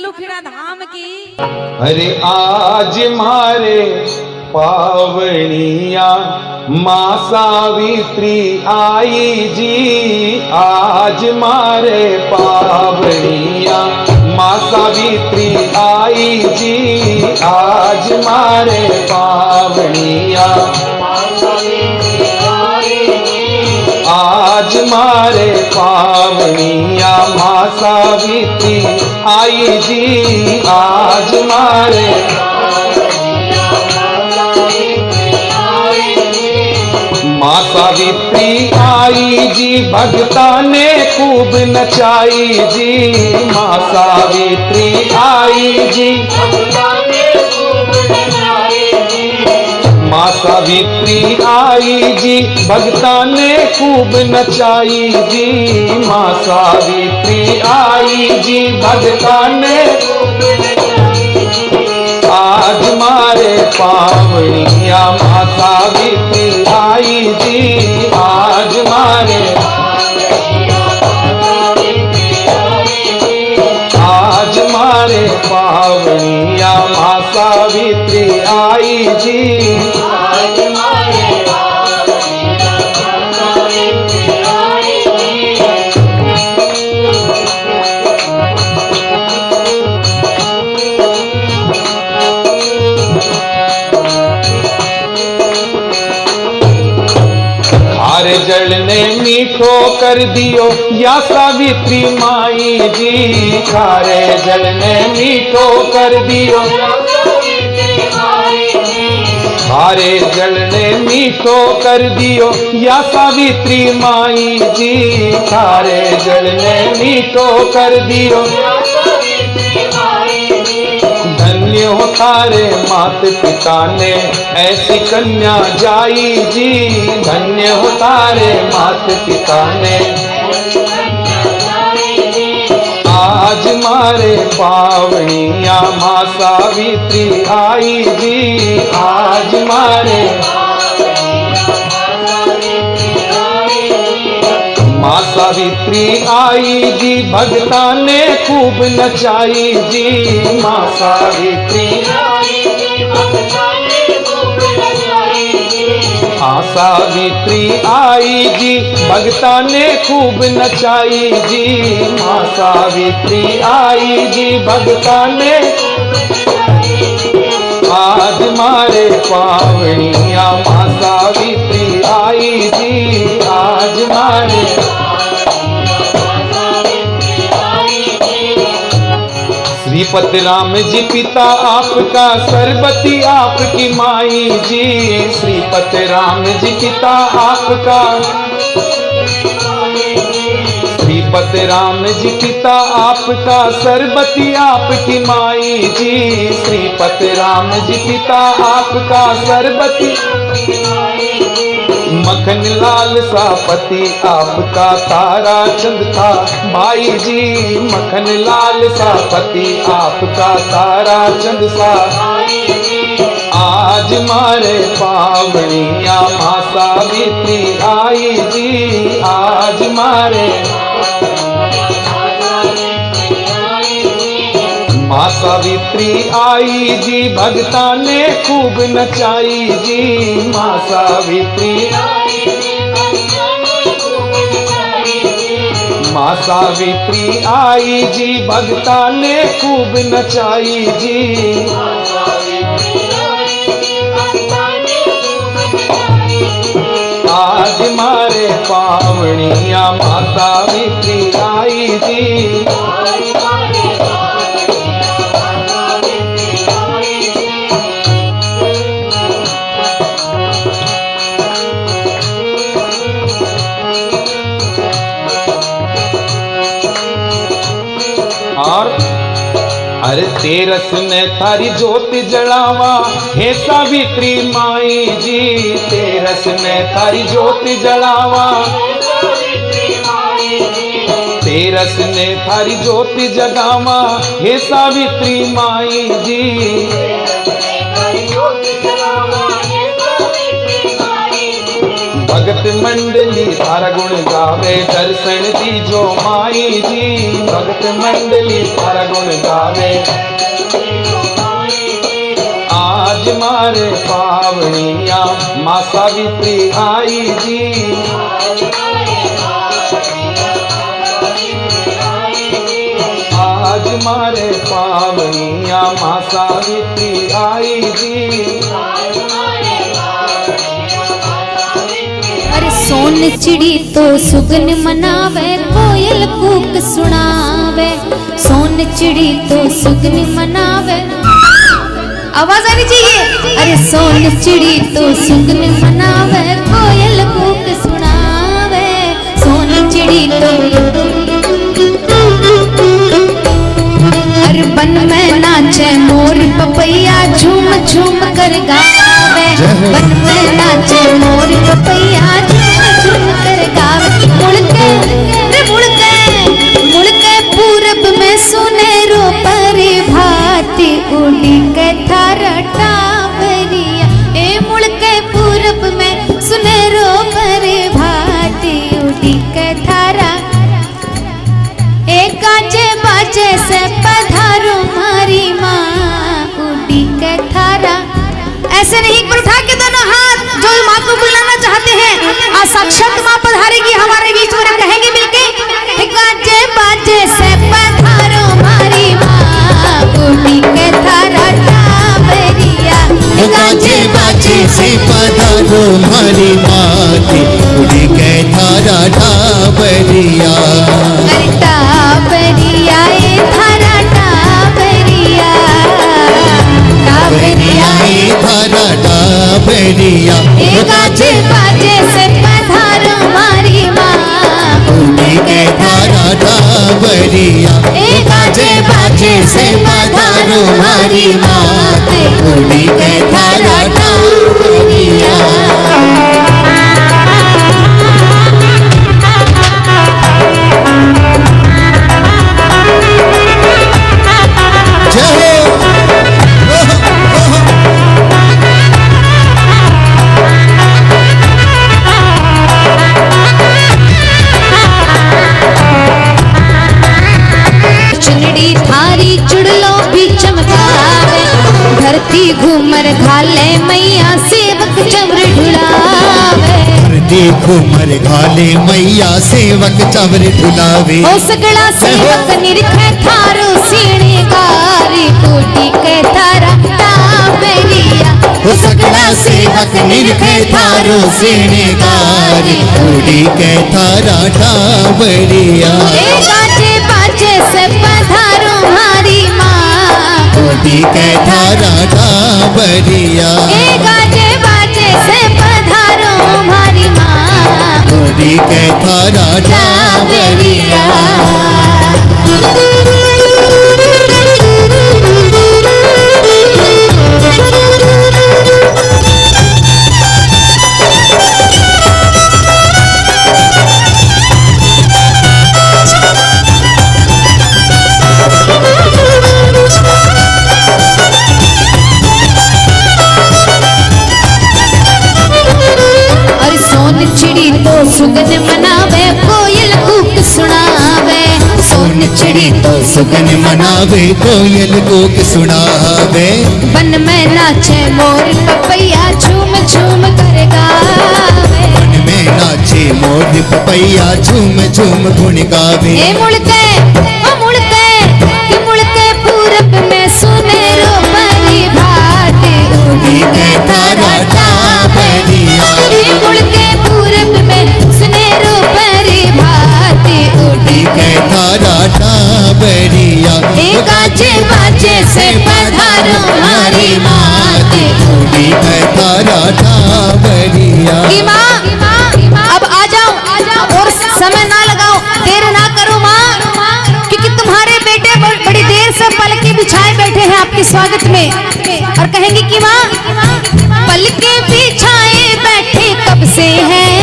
चालू फिरा धाम की। अरे आज मारे पावनिया माँ सावित्री आई जी, आज मारे पावनिया माँ सावित्री आई जी, आज मारे पावनिया आज मारे पावनिया माँ सावित्री आई जी, आज मारे माँ सावित्री आई जी, भगता ने खूब नचाई जी, माँ सावित्री आई जी, माँ सावित्री आई जी, भगता ने खूब नचाई जी, माँ सावित्री आई जी, भगता ने आज मारे पावनिया माँ सावित्री आई जी, आज मारे आज मारे पावनिया माँ सावित्री आई जी, आज मारे खारे जल ने मीठो कर दियो या सावित्री माई जी, खारे जल ने मीठो कर दियो, खारे जल ने मीठो कर दियो या सावित्री माई जी, खारे जल ने मीठो कर दियो, धन्य हो तारे मात पिता ने ऐसी कन्या जाई जी, धन्य हो तारे मात पिता ने आज मारे पावनिया माँ सावित्री आई जी, आज मारे माँ सावित्री आई जी, भगता ने खूब नचाई जी, माँ सावित्री माँ सावित्री आई जी, भगता ने खूब नचाई जी, माँ सावित्री आई जी, भगता ने आज मारे पावनिया माँ सावित्री आई जी, आज मारे श्रीपति राम जी पिता आपका, सरबती आपकी माई जी, श्रीपति राम जी पिता आपका, श्रीपति राम जी पिता आपका, सरबती आपकी माई जी, श्रीपति राम जी पिता आपका, सरबती मखन लाल सा पति आपका, तारा चंद था भाई जी, मखन लाल सा पति आपका, तारा चंद सा आज मारे पावनिया माँ सावित्री आई जी, आज मारे माँ सावित्री आई जी, भगता ने खूब नचाई जी, माँ सावित्री माँ सावित्री आई जी, भगता ने खूब नचाई जी, आज मारे पावनिया माँ सावित्री आई जी, और अरे तेरस ने थारी ज्योत जलावा हे सावित्री माई जी, तेरस ने थारी ज्योत जलावा, तेरस ने थारी ज्योत जगावा हे सावित्री माई जी, भगत भगत मंडली थारा गुण गावे, दर्शन दीजो माई जी। भगत मंडली थारा गुण गावे, आज मारे पावनिया माँ सावित्री आई जी। आज मारे पावनिया माँ सावित्री आई जी। अरे सोन चिड़ी तो सुगन मनावे, कोयल कूक सुनावे। सोन चिड़ी तो सुगन मनावे, आवाज आनी चाहिए। अरे सोन चिड़ी तो सुगन मनावे, कोयल कूक सुनावे। सोन चिड़ी तो अरे बन में नाचे मोर पपैया, झूम झूम कर गावे। बन में नाचे मोर पपैया, झूम झूम कर गावे। मुड़के रे मुड़के मुड़के पूरब में सुनेरो परिभाती, उड़ी के थारा टावरिया। ए मुड़के पूरब में सुनेरो परिभाती, उड़ी के थारा। एक गाजे बाजे से पधारो मारी माँ, उड़ी के थारा। ऐसे नहीं, एक बार उठा के दोनों हाथ जो माँ को बुलाना चाहते हैं, आज साक्षात माँ पधारेगी हमारे बीच में, कहेंगे मिलके। एक गाजे बाजे से पधारो मारी माँ, उड़ी के थारा टावरिया। गाजे बाजे से पधारो मारी माती, उड़ी के थारा टावरिया। अरे टावरिया ए थारा टावरिया, टावरिया ए थारा टावरिया। गाजे बाजे से पधारो मारी माँ, उड़ी के थारा टावरिया। गाजे बाजे से पधारो मारी माती, उड़ी के थारा टावरिया। चुनड़ी थारी चुड़लो भी चमकावे, धरती घूमर घाले मैया सेवक चवर ढुलावे। धरती घूमर घाले मैया सेवक चवर ढुलावे। ओ सगड़ा सेवक निरखे थारो सीने गारी, कोटी के थारा टावरिया। ओ सगड़ा सेवक निरखे थारो सीने गारी, उड़ी के थारा टावरिया। गाजे बाजे से पधारो मारी माँ, उड़ी के थारा टावरिया। गाजे बाजे से पधारो मारी माँ, उड़ी के थारा टावरिया। चिड़ी तो सुगन मनावे, कोयल कूक सुनावे। सोन चिड़ी तो सुगन मनावे, कोयल कूक सुनावे। बन में नाचे मोर पपैया, झूम झूम कर गावे। बन में नाचे मोर पपैया, झूम झूम गुण गावे। ए मुड़के ओ मुड़के कि मुड़के पूरब में सुनेरो परिभाती, उड़ी के थारा टावरिया। मुड़के पूरब में सुनेरो परिभाती, उड़ी के थारा टावरिया। गाजे बाजे से पधारो मारी माती, उड़ी के थारा टावरिया। अब आ जाओ और समय ना लगाओ, देर ना करो माँ, क्योंकि तुम्हारे बेटे बड़ी देर से पलके बिछाए बैठे हैं आपके स्वागत में, और कहेंगे कि माँ पलके बिछाए बैठे कब से हैं,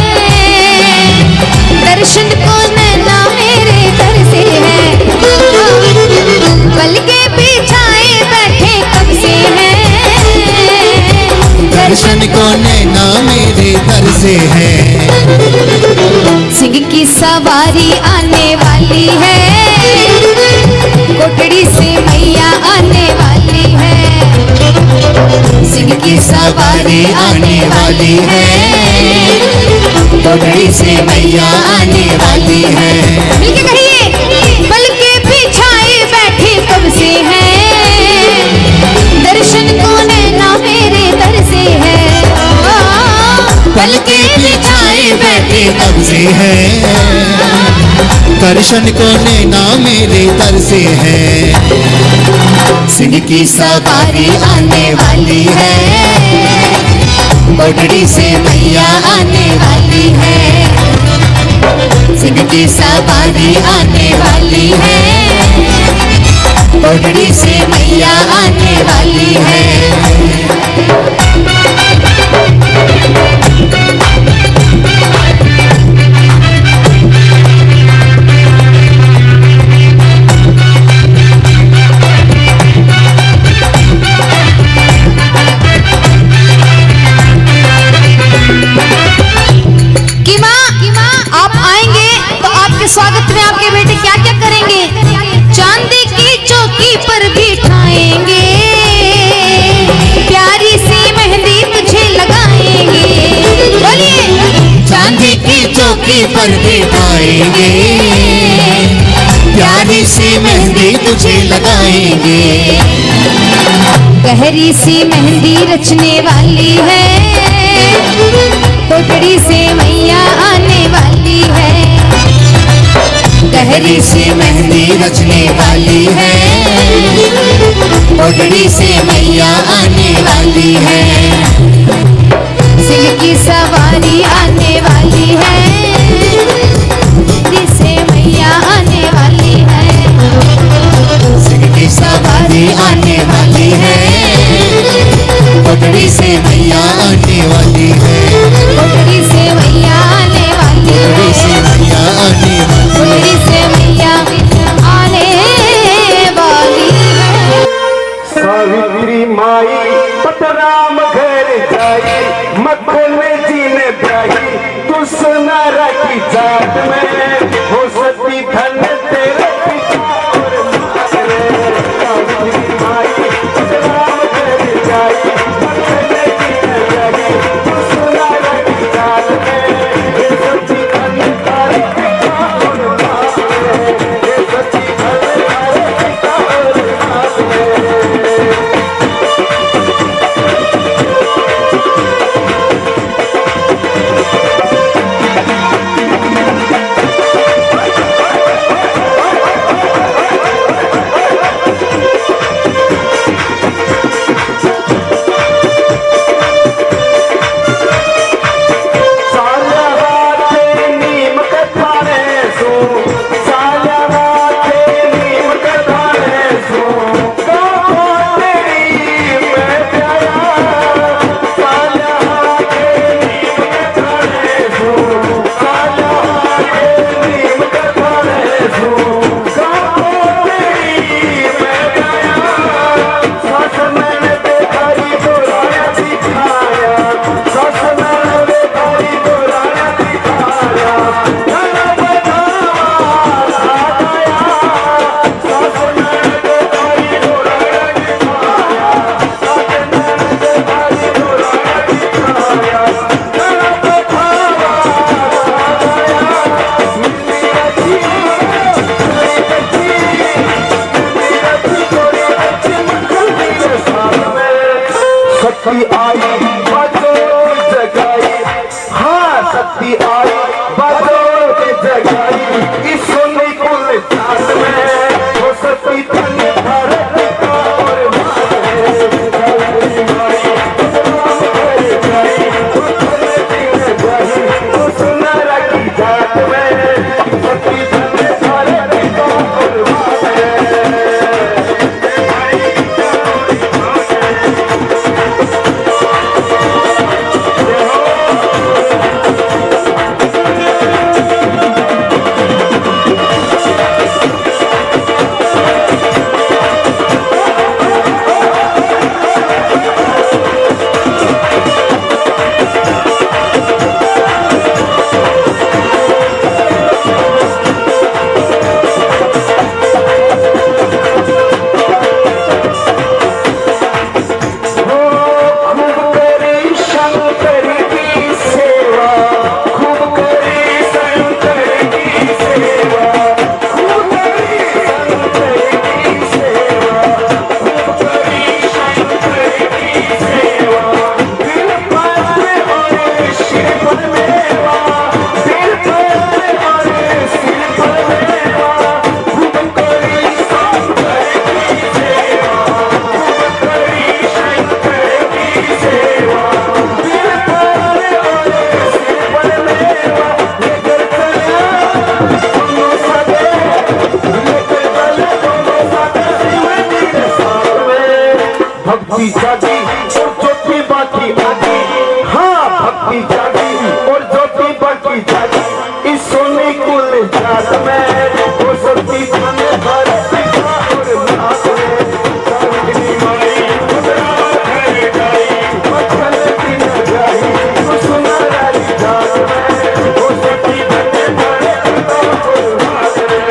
दर्शन को नैना मेरे दर से है। पलके बिछाए बैठे कब से हैं, दर्शन को नैना मेरे दर से है। की सवारी आने वाली है, कोटड़ी से मैया आने वाली है। सिंह की सवारी आने वाली है, कोटड़ी से मैया आने वाली है। मिलके कहिए, पल के बिछाए बैठे कब से है, दर्शन को नैना मेरे दर से है। पल के बिछाए बैठे कब से है, दर्शन को नैना मेरे दर से है। सिंह की सवारी आने वाली है, कोटड़ी से मैया आने वाली है। सिंह की सवारी आने वाली है, कोटड़ी से मैया आने वाली है। स्वागत में आपके बेटे क्या क्या करेंगे? चांदी की चौकी पर बिठाएंगे, प्यारी सी मेहंदी तुझे लगाएंगे। बोलिए, चांदी की चौकी पर बिठाएंगे, प्यारी सी मेहंदी तुझे लगाएंगे। गहरी सी मेहंदी रचने वाली है, कोटड़ी से मैया आने वाली है। गहरी सी मेहंदी रचने वाली है, कोटड़ी से मैया आने वाली है। सिंह की सवारी आने वाली है, कोटड़ी से मैया आने वाली है। सिंह की सवारी आने वाली है, कोटड़ी से मैया आने वाली है। कोटड़ी से मैया आने वाली है, कोटड़ी से मैया आने वाली है। कोटड़ी से मैया आने वाली है। सावित्री माई पतराम घर जाई, मक्खन जी ने ब्याही तू सुनारा की जात में, हो सती धन तेरे पिता और मारे। सावित्री माई पतराम घर जाई, मक्खन जी ने ब्याही तू सुनारा की जात में, हो सती धन तेरे पिता और मारे। हो सती धन तेरे पिता और मारे। भक्ति जागी और ज्योति बाकी आगी, हाँ भक्ति जागी और ज्योति बाकी जागी, इस सोने कुल जात में वो सती धन भर पिता और मात में, सावित्री माई खुदरा घर जाई, मक्खन दिन जाई, वो सुनारी जात में वो सती धन भर पिता और मात में।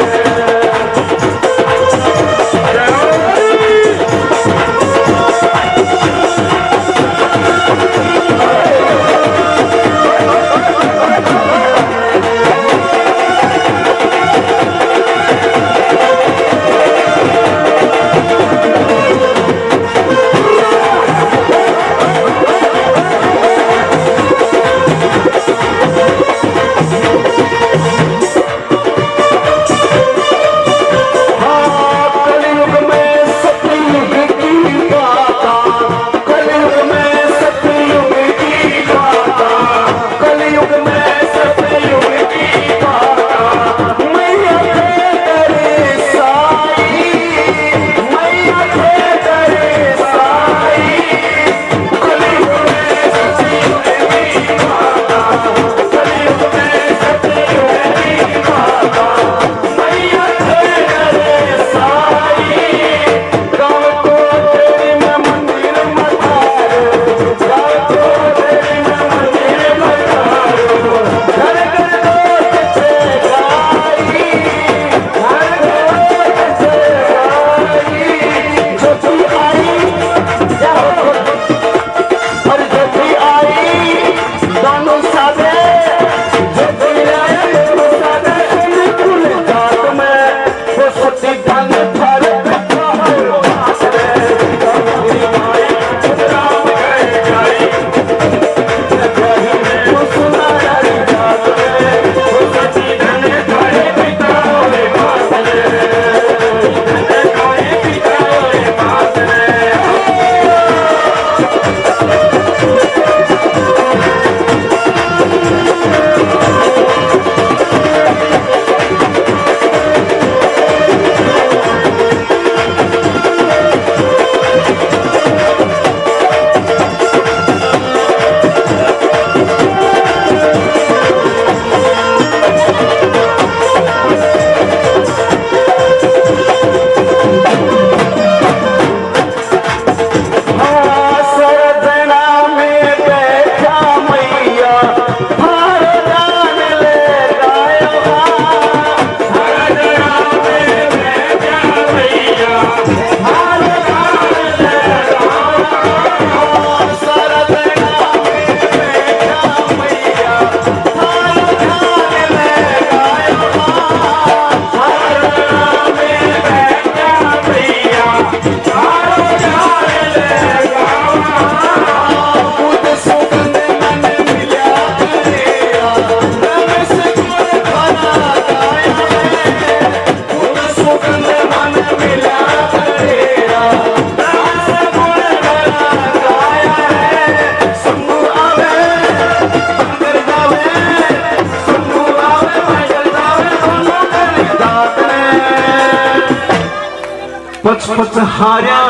पच हारा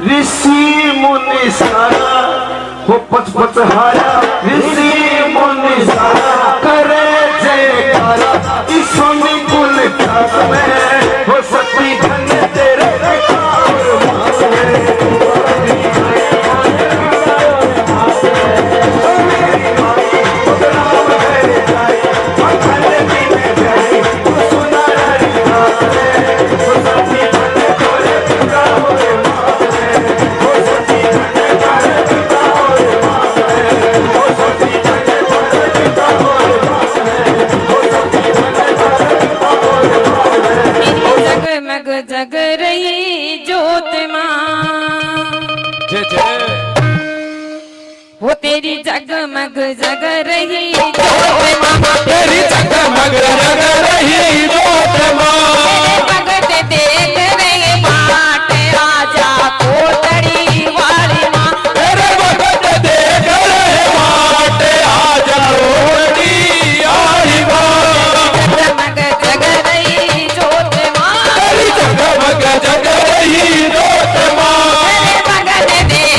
ऋषि मुनि सारा हो, पच हारा ऋषि मुनि सारा करे जयकारा, इस सोनी कुल जात में हो सती धन तेरे और मास में। जग रही जोत मां, वो तेरी जगमग जग रही जोत मां, तेरी जगमग जग रही जोत मां, भगत देख रहे बाट राजा कोटड़ी वाली मां, तेरे भगत देख रहे बाट राजा कोटड़ी वाली मां, जगमग जग रही जोत मां, तेरी जगमग जग रही जोत मां, भगत देख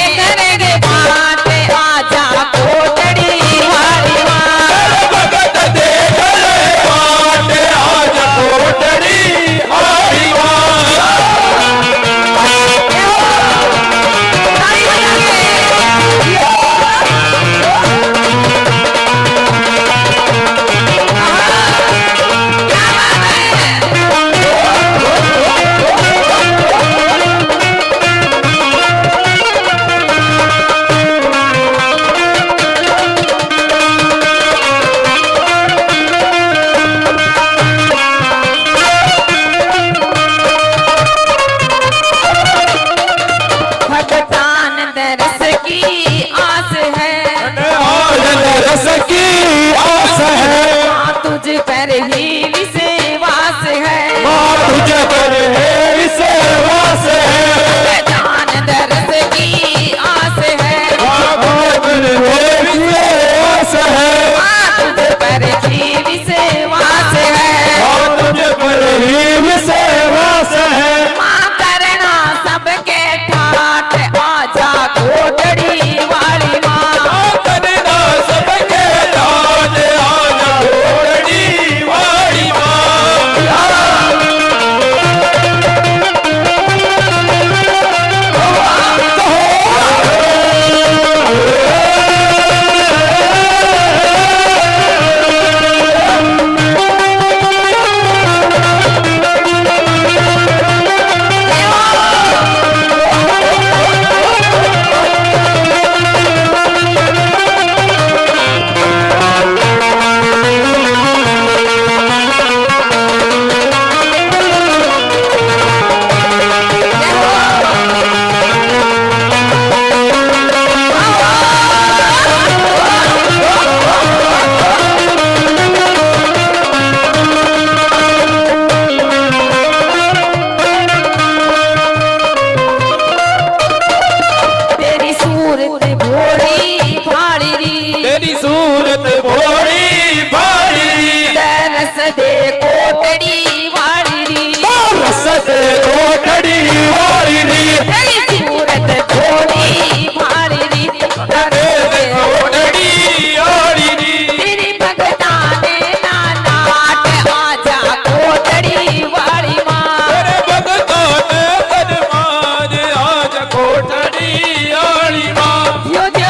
वाली री तेरी सूरत थोड़ी भारी री अरे कोटड़ी आड़ी री तेरी भगता ने नाट आजा कोटड़ी वाली माँ तेरे भगतों ने सनमाज आज कोटड़ी आड़ी माँ यो जो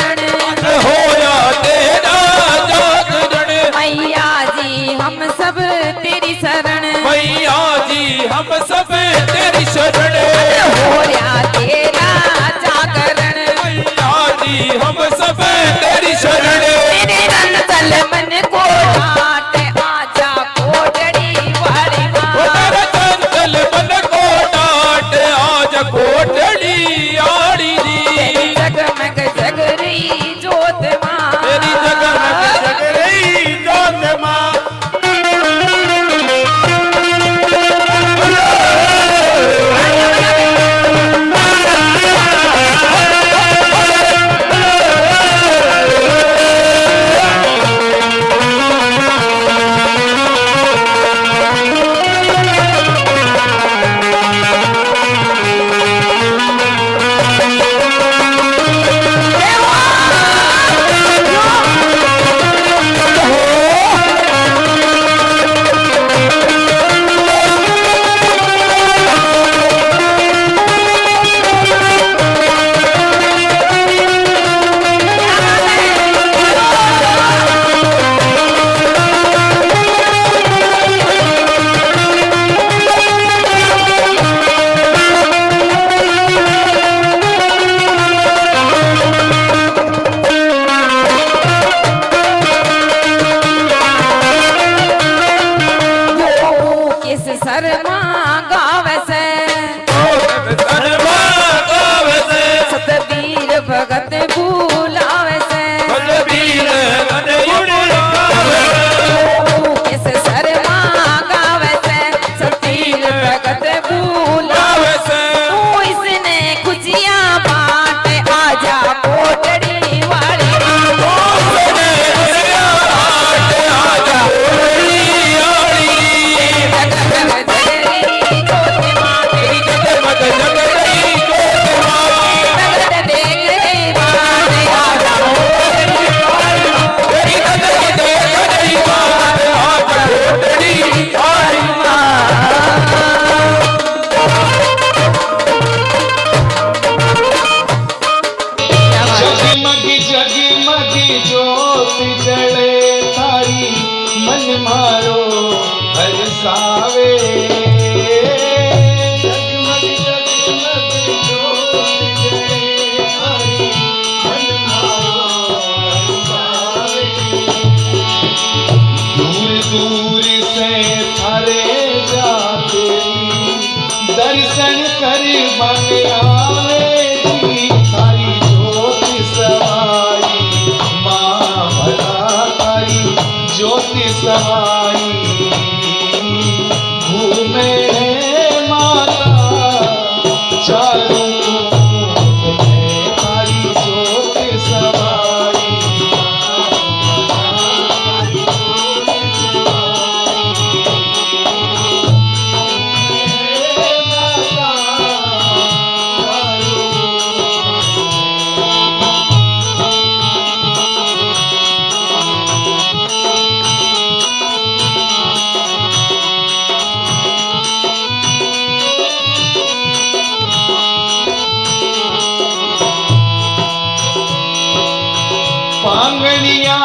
होया तेरा जागरण मैया जी हम सब तेरी शरण मैया जी हम सब तेरी शरण होया तेरा जागरण मैया जी हम सब तेरी शरण तेरे रंग तल मन को डांट आजा कोटड़ी वाली वो माँ तेरा चंचल मन को डांट आज कोटड़ी आड़ी री तेरी जगमग जगरी जोत माँ तेरी जगमग जग रही जोत माँ किस शर्मा गावे से सनमा गावे से सतबीर भगत बुलावे से बलबीर गन उड़ावे किस शर्मा गावे से सतबीर भगत बुलावे गावे से तू इसने खुशियाँ बांट आजा कोटड़ी वाली उसने उसका हाथ आजा कोटड़ी आड़ी जगमग जगरी जोत माँ तेरी जगमग जग रही जोत माँ जगत देख रे बात आजा कोटड़ी वाली माँ तेरी जगमग जग रही बात आज कोटड़ी आड़ी जगमग जगमग ज्योत जले तारी मन मारो हरसावे जगमग जगमग ज्योत जले तारी मन मारो हरसावे दूर दूर से थारे जाते दर्शन कर मन आवे जी तारी ज्योति सवाई माँ भला तारी ज्योति सवाई घूमे माता चारों ओर में तारी ज्योति सवाई पांगड़िया